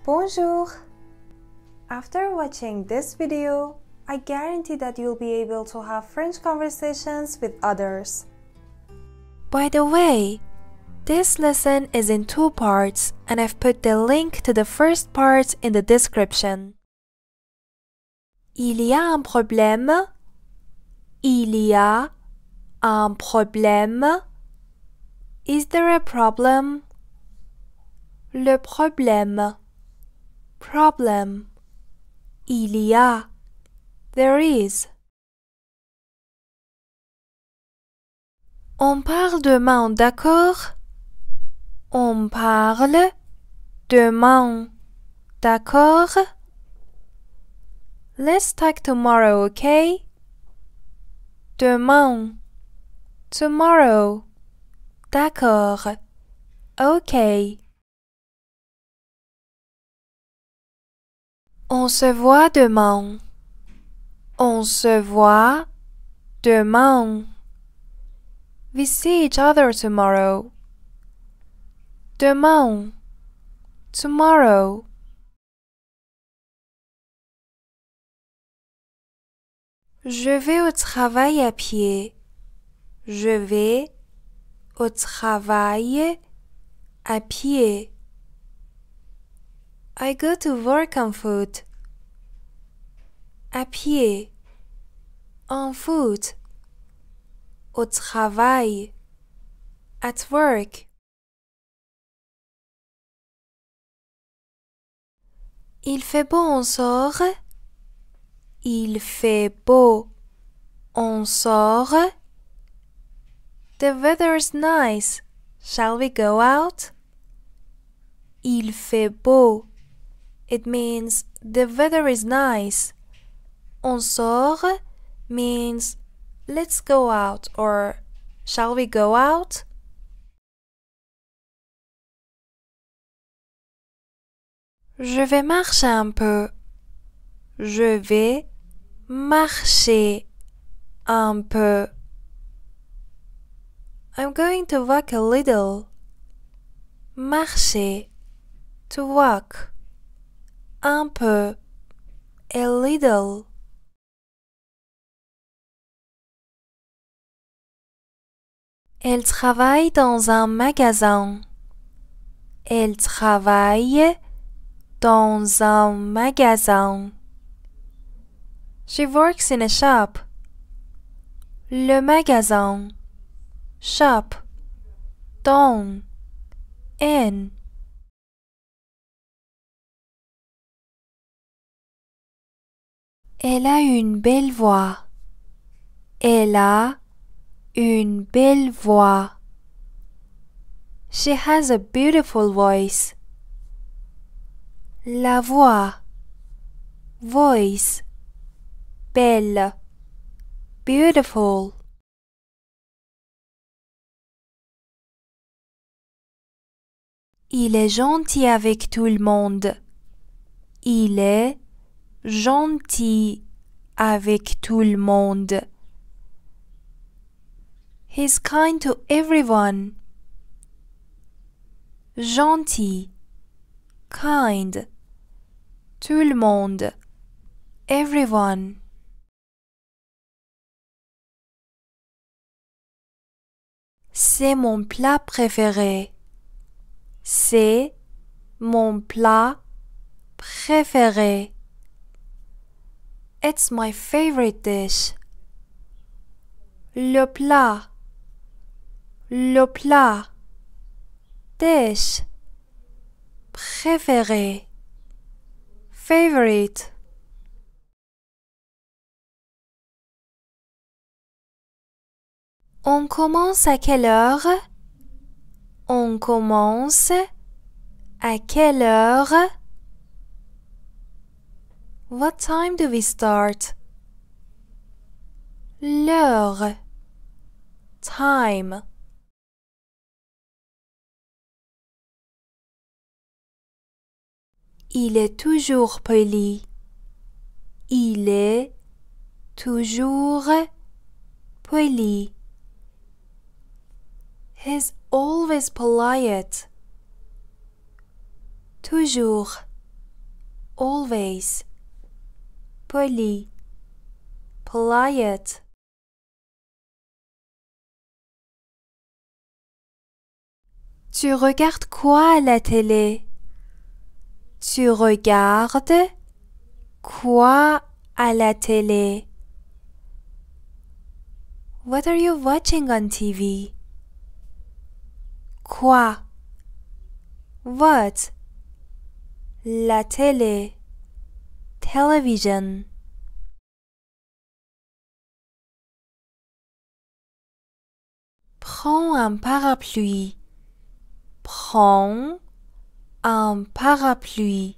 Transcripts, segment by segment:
Bonjour! After watching this video, I guarantee that you'll be able to have French conversations with others. By the way, this lesson is in 2 parts and I've put the link to the first part in the description. Il y a un problème. Il y a un problème. Is there a problem? Le problème. Problem. Il y a. There is. On parle demain, d'accord? On parle demain, d'accord? Let's talk tomorrow, okay? Demain. Tomorrow. D'accord. Okay. On se voit demain. On se voit demain. We see each other tomorrow. Demain. Tomorrow. Je vais au travail à pied. Je vais au travail à pied. I go to work on foot. À pied. En foot. Au travail. At work. Il fait beau, on sort. Il fait beau, on sort. The weather's nice. Shall we go out? Il fait beau. It means the weather is nice. On sort means let's go out or shall we go out? Je vais marcher un peu. Je vais marcher un peu. I'm going to walk a little. Marcher. To walk. Un peu. A little. Elle travaille dans un magasin. Elle travaille dans un magasin. She works in a shop. Le magasin. Shop. Dans. In. Elle a une belle voix. Elle a une belle voix. She has a beautiful voice. La voix. Voice. Belle. Beautiful. Il est gentil avec tout le monde. Il est gentil avec tout le monde. He's kind to everyone. Gentil. Kind. Tout le monde. Everyone. C'est mon plat préféré. C'est mon plat préféré. It's my favorite dish. Le plat. Le plat. Dish. Préféré. Favorite. On commence à quelle heure? On commence à quelle heure? What time do we start? L'heure. Time. Il est toujours poli. Il est toujours poli. He's always polite. Toujours. always, poli, polite. Tu regardes quoi à la télé? Tu regardes quoi à la télé? What are you watching on TV? Quoi? What? La télé. Television. Prends un parapluie. Prends un parapluie.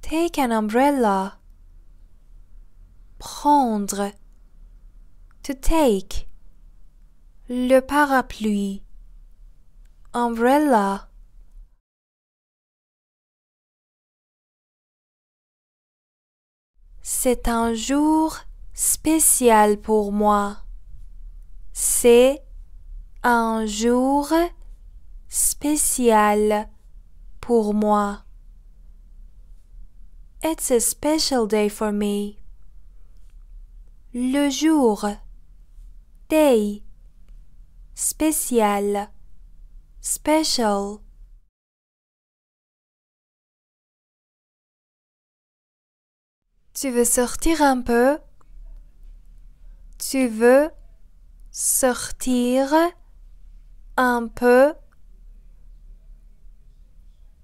Take an umbrella. Prendre. To take. Le parapluie. Umbrella. C'est un jour spécial pour moi. C'est un jour spécial pour moi. It's a special day for me. Le jour. Day. Spécial. Special. Tu veux sortir un peu? Tu veux sortir un peu?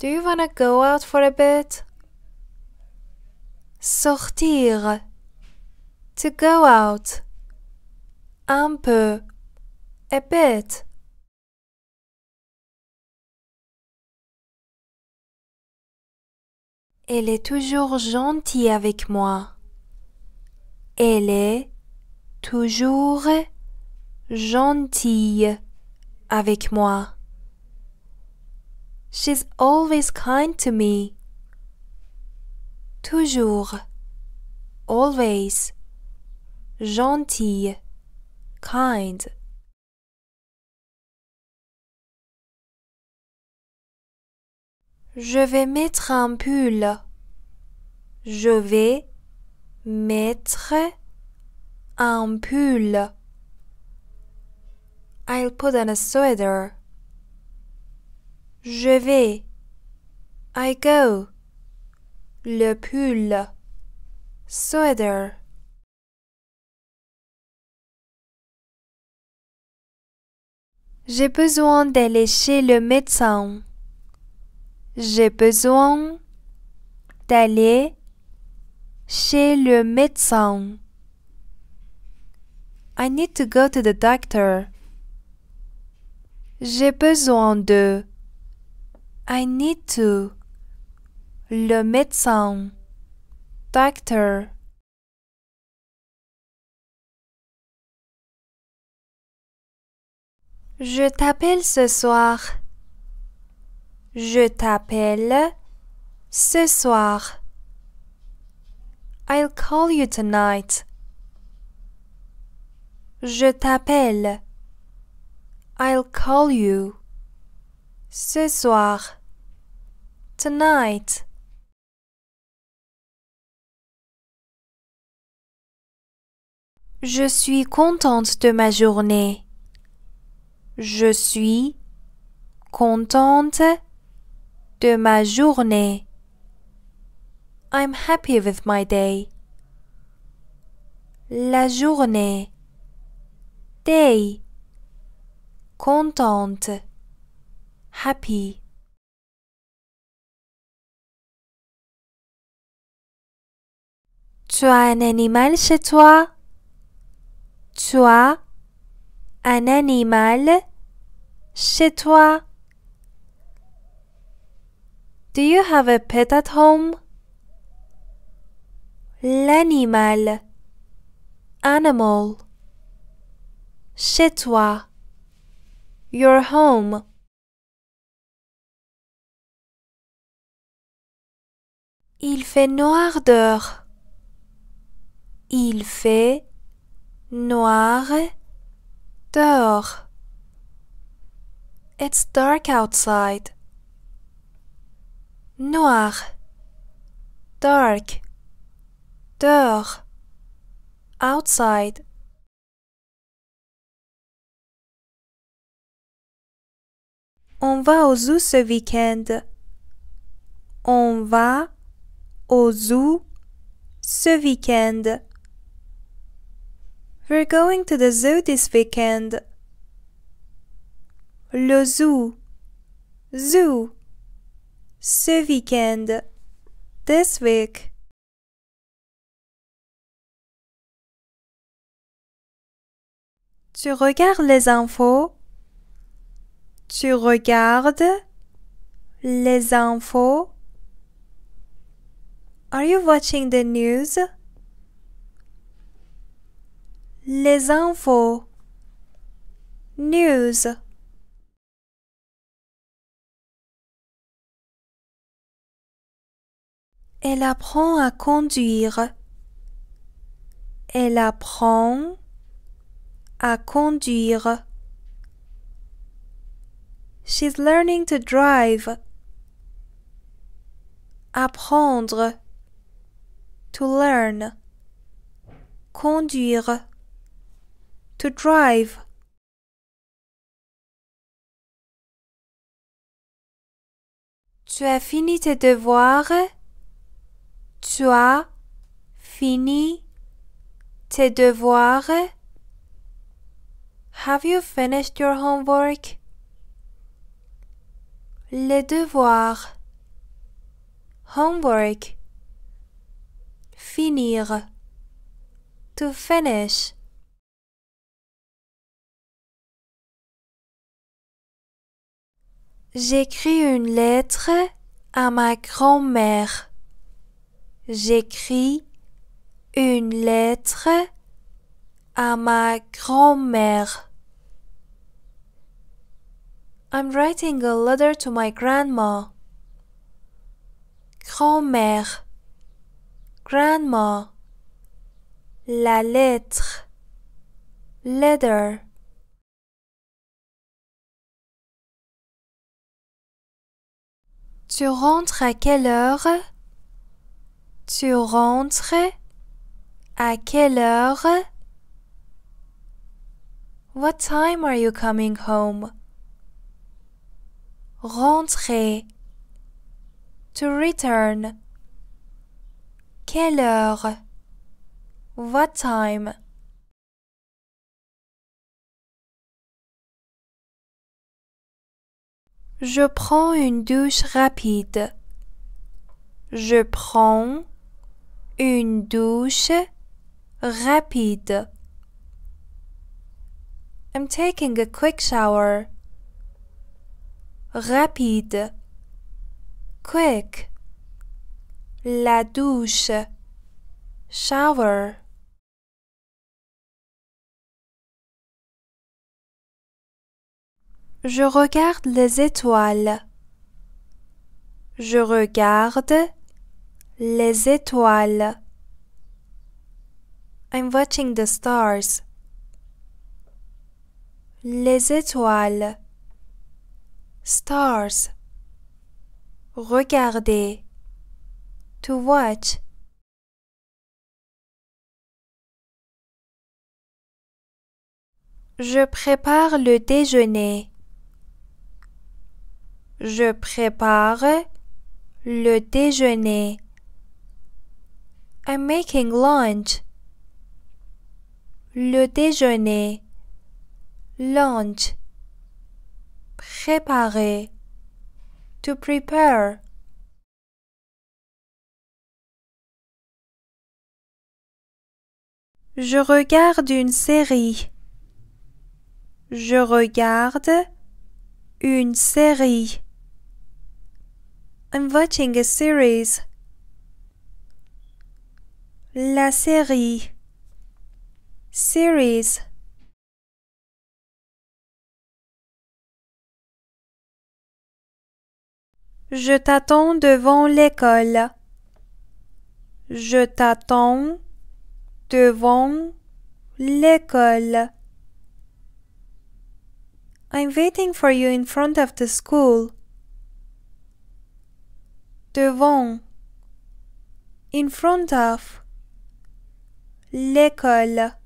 Do you wanna go out for a bit? Sortir. To go out. Un peu. A bit. Elle est toujours gentille avec moi. Elle est toujours gentille avec moi. She's always kind to me. Toujours. Always. Gentille. Kind. Je vais mettre un pull. Je vais mettre un pull. I'll put on a sweater. Je vais. I go. Le pull. Sweater. J'ai besoin d'aller chez le médecin. J'ai besoin d'aller chez le médecin. I need to go to the doctor. J'ai besoin de. I need to. Le médecin. Doctor. Je t'appelle ce soir. Je t'appelle ce soir. I'll call you tonight. Je t'appelle. I'll call you. Ce soir. Tonight. Je suis contente de ma journée. Je suis contente de ma journée. I'm happy with my day. La journée. Day. Contente. Happy. Tu as un animal chez toi? Tu as un animal chez toi? Do you have a pet at home? L'animal. Animal. Chez toi. Your home. Il fait noir dehors. Il fait noir dehors. It's dark outside. Noir. dark, dehors, outside. On va au zoo ce week-end. On va au zoo ce week-end. We're going to the zoo this weekend. Le zoo, zoo, ce week-end, this week. Tu regardes les infos? Tu regardes les infos? Are you watching the news? Les infos. News. Elle apprend à conduire. Elle apprend à conduire. She's learning to drive. Apprendre. To learn. Conduire. To drive. Tu as fini tes devoirs? Tu as fini tes devoirs? Have you finished your homework? Les devoirs. Homework. Finir. To finish. J'écris une lettre à ma grand-mère. J'écris une lettre à ma grand-mère. I'm writing a letter to my grandma. Grand-mère. Grandma. La lettre. Letter. Tu rentres à quelle heure? Tu rentres à quelle heure? What time are you coming home? Rentrer. To return. Quelle heure? What time? Je prends une douche rapide. Je prends une douche rapide. I'm taking a quick shower. Rapide. Quick. La douche. Shower. Je regarde les étoiles. Je regarde les étoiles. I'm watching the stars. Les étoiles. Stars. Regarder. To watch. Je prépare le déjeuner. Je prépare le déjeuner. I'm making lunch. Le déjeuner. Lunch. Préparer. To prepare. Je regarde une série. Je regarde une série. I'm watching a series. La série. Series. Je t'attends devant l'école. Je t'attends devant l'école. I'm waiting for you in front of the school. Devant. In front of. L'école.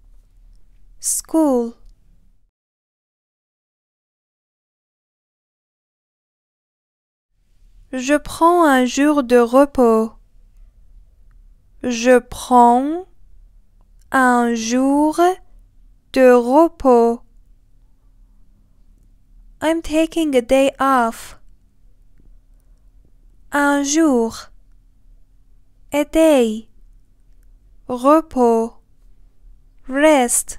School. Je prends un jour de repos. Je prends un jour de repos. I'm taking a day off. Un jour. A day. Repos. Rest.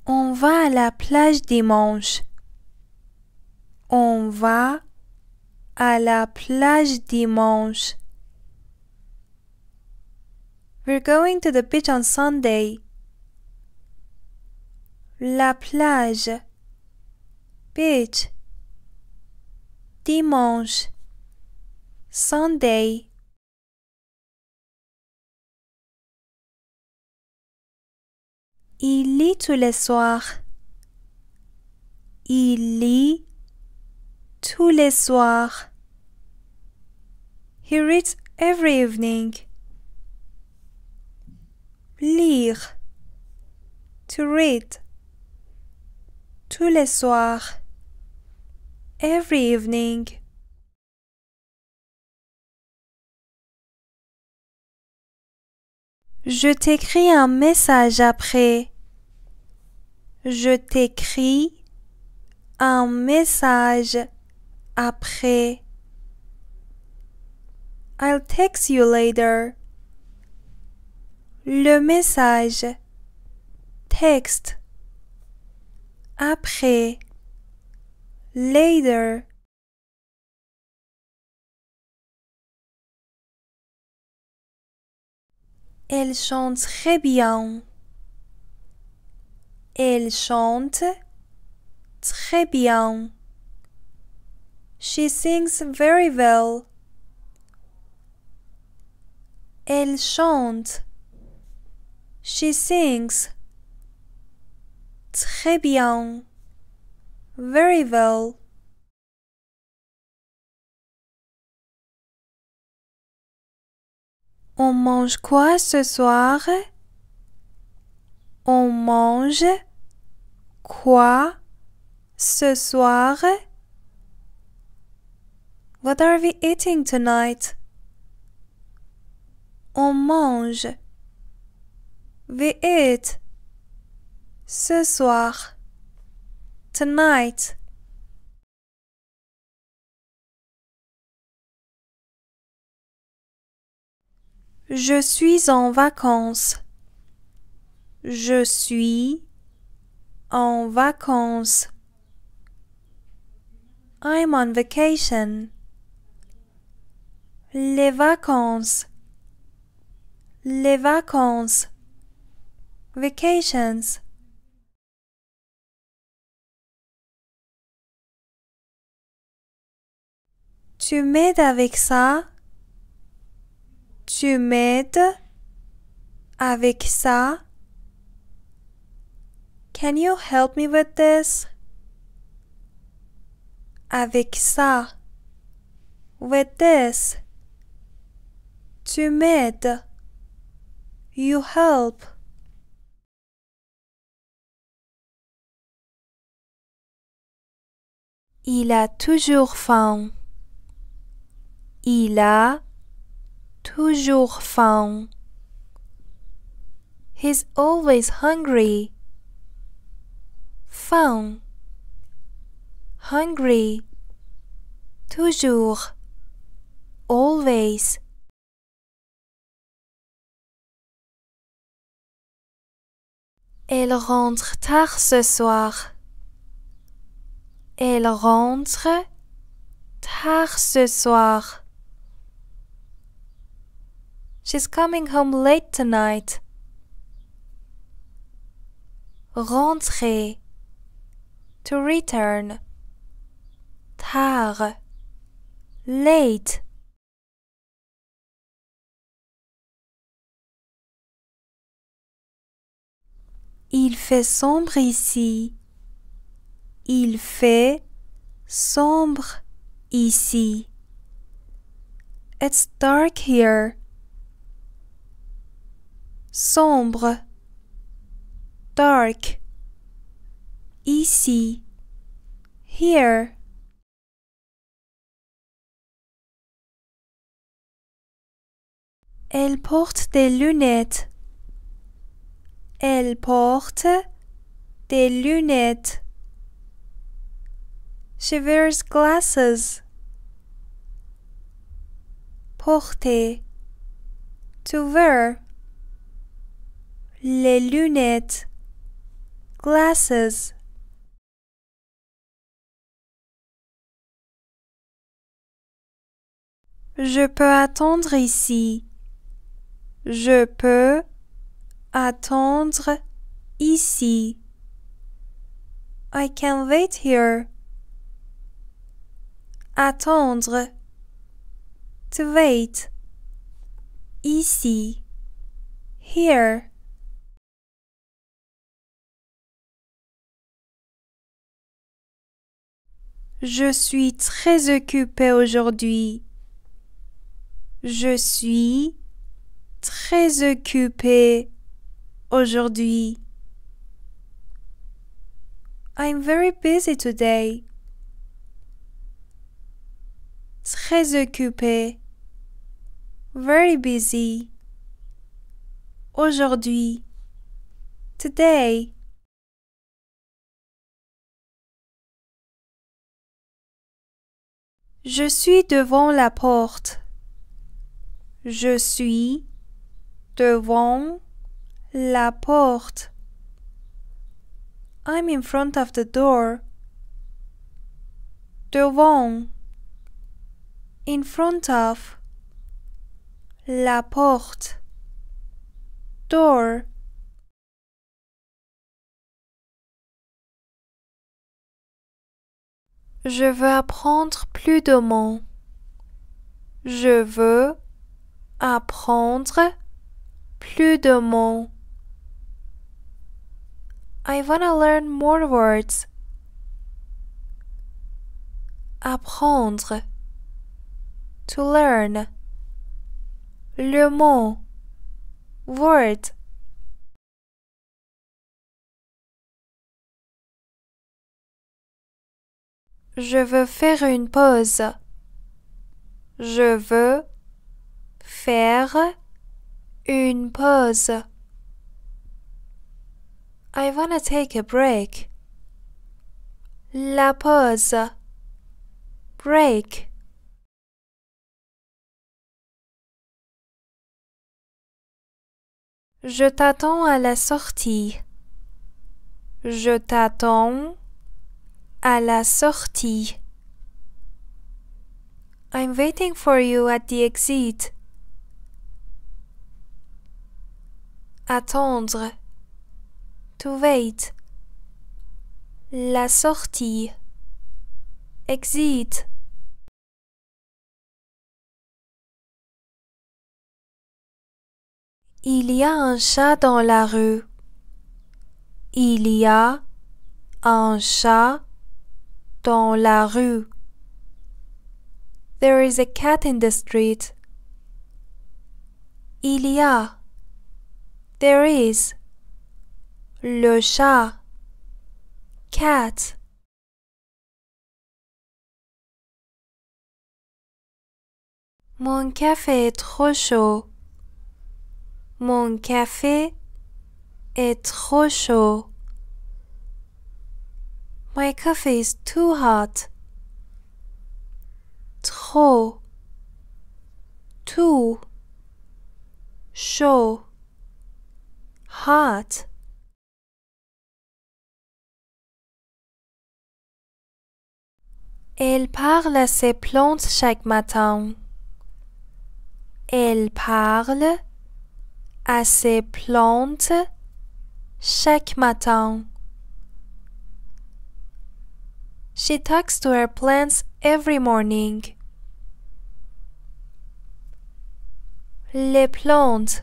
On va à la plage dimanche. On va à la plage dimanche. We're going to the beach on Sunday. La plage. Beach. Dimanche. Sunday. Il lit tous les soirs. Il lit tous les soirs. He reads every evening. Lire. To read. Tous les soirs. Every evening. Je t'écris un message après. Je t'écris un message après. I'll text you later. Le message. Text. Après. Later. Elle chante très bien. Elle chante très bien. She sings very well. Elle chante. She sings. Très bien. Very well. On mange quoi ce soir? On mange quoi ce soir? What are we eating tonight? On mange. We eat. Ce soir. Tonight. Je suis en vacances. Je suis en vacances. I'm on vacation. Les vacances. Les vacances. Vacations. Tu m'aides avec ça? Tu m'aides avec ça? Can you help me with this? Avec ça. With this. Tu m'aides. You help. Il a toujours faim. Il a toujours faim. He's always hungry. Faim. Hungry. Toujours. Always. Elle rentre tard ce soir. Elle rentre tard ce soir. She's coming home late tonight. Rentrer. To return. Tard. Late. Il fait sombre ici. Il fait sombre ici. It's dark here. Sombre. Dark. Ici. Here. Elle porte des lunettes. Elle porte des lunettes. She wears glasses. Porter. To wear. Les lunettes. Glasses. Je peux attendre ici. Je peux attendre ici. I can wait here. Attendre. To wait. Ici. Here. Je suis très occupée aujourd'hui. Je suis très occupée aujourd'hui. I'm very busy today. Très occupée. Very busy. Aujourd'hui. Today. Je suis devant la porte. Je suis devant la porte. I'm in front of the door. Devant. In front of. La porte. Door. Je veux apprendre plus de mots. Je veux apprendre plus de mots. I wanna learn more words. Apprendre. To learn. Le mot. Word. Je veux faire une pause. Je veux faire une pause. I wanna take a break. La pause. Break. Je t'attends à la sortie. Je t'attends à la sortie. I'm waiting for you at the exit. Attendre. To wait. La sortie. Exit. Il y a un chat dans la rue. Il y a un chat dans la rue. There is a cat in the street. Il y a. There is. Le chat. Cat. Mon café est trop chaud. Mon café est trop chaud. My coffee is too hot. Trop. Too. Chaud. Hot. Elle parle à ses plantes chaque matin. Elle parle à ses plantes chaque matin. She talks to her plants every morning. Les plantes.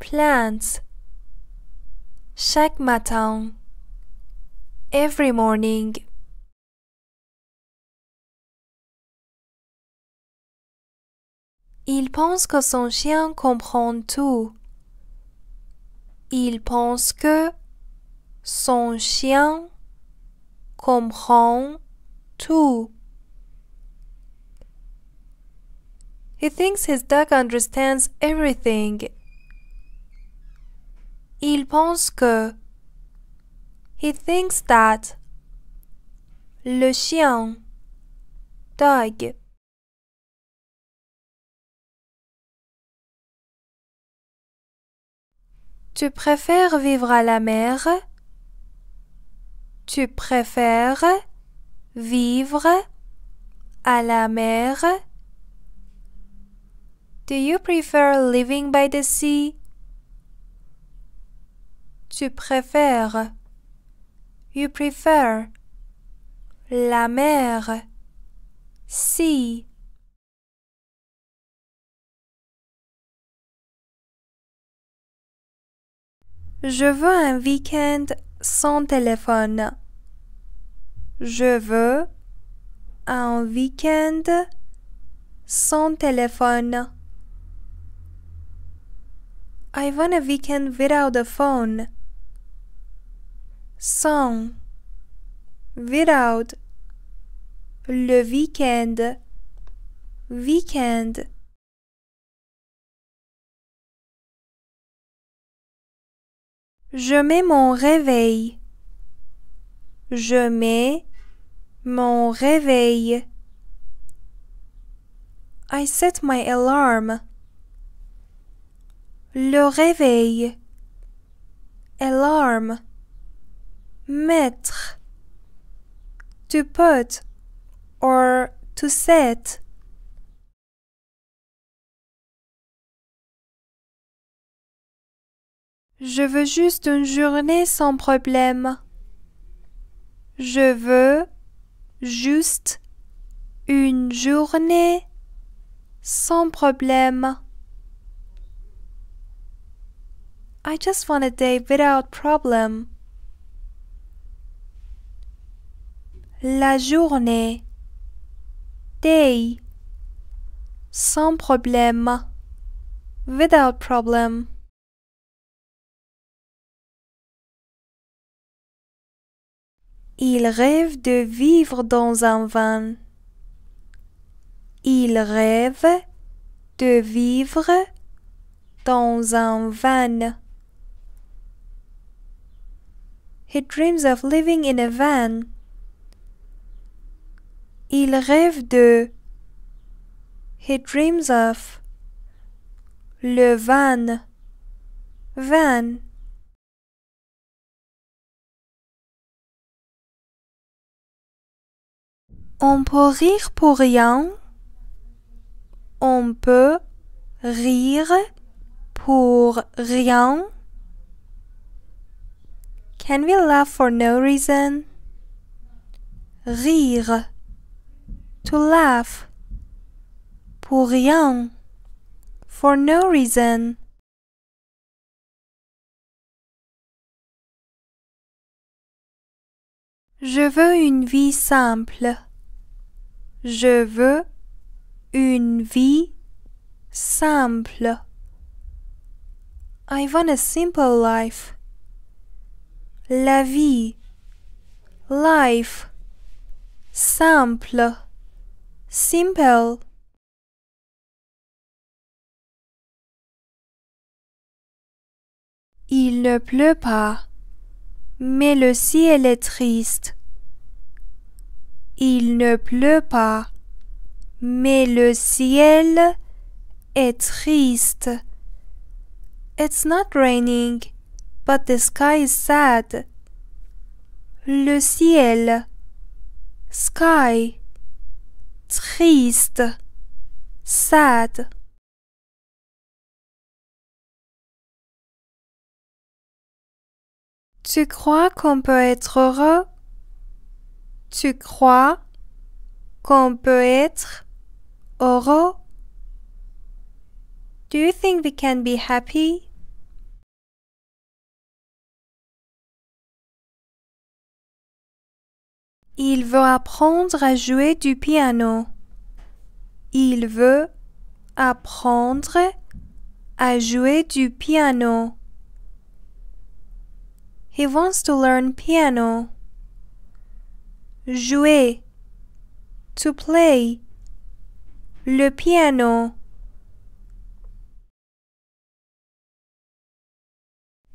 Plants. Chaque matin. Every morning. pense que son chien comprend tout. Il pense que son chien comprend tout. He thinks his dog understands everything. Il pense que. He thinks that. Le chien. Dog. Tu préfères vivre à la mer? Tu préfères vivre à la mer? Do you prefer living by the sea? Tu préfères. You prefer. La mer. Sea. Je veux un week-end sans téléphone. Je veux un week-end sans téléphone. I want a weekend without a phone. Sans. Without. Le week-end. Weekend. Je mets mon réveil. Je mets mon réveil. I set my alarm. Le réveil. Alarm. Mettre. To put or to set. Je veux juste une journée sans problème. Je veux juste une journée sans problème. I just want a day without problem. La journée. Day. Sans problème. Without problem. Il rêve de vivre dans un van. Il rêve de vivre dans un van. He dreams of living in a van. Il rêve de. He dreams of. Le van. Van. On peut rire pour rien. On peut rire pour rien. Can we laugh for no reason? Rire. To laugh. Pour rien. For no reason. Je veux une vie simple. Je veux une vie simple. I want a simple life. La vie. Life. Simple. Simple. Il ne pleut pas, mais le ciel est triste. Il ne pleut pas, mais le ciel est triste. It's not raining, but the sky is sad. Le ciel. Sky. Triste. Sad. Tu crois qu'on peut être heureux? Tu crois qu'on peut être heureux? Do you think we can be happy? Il veut apprendre à jouer du piano. Il veut Apprendre à jouer du piano. He wants to learn piano. Jouer. To play. Le piano.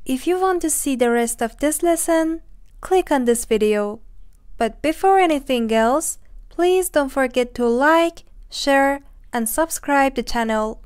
If you want to see the rest of this lesson, click on this video. But before anything else, please don't forget to like, share, and subscribe the channel.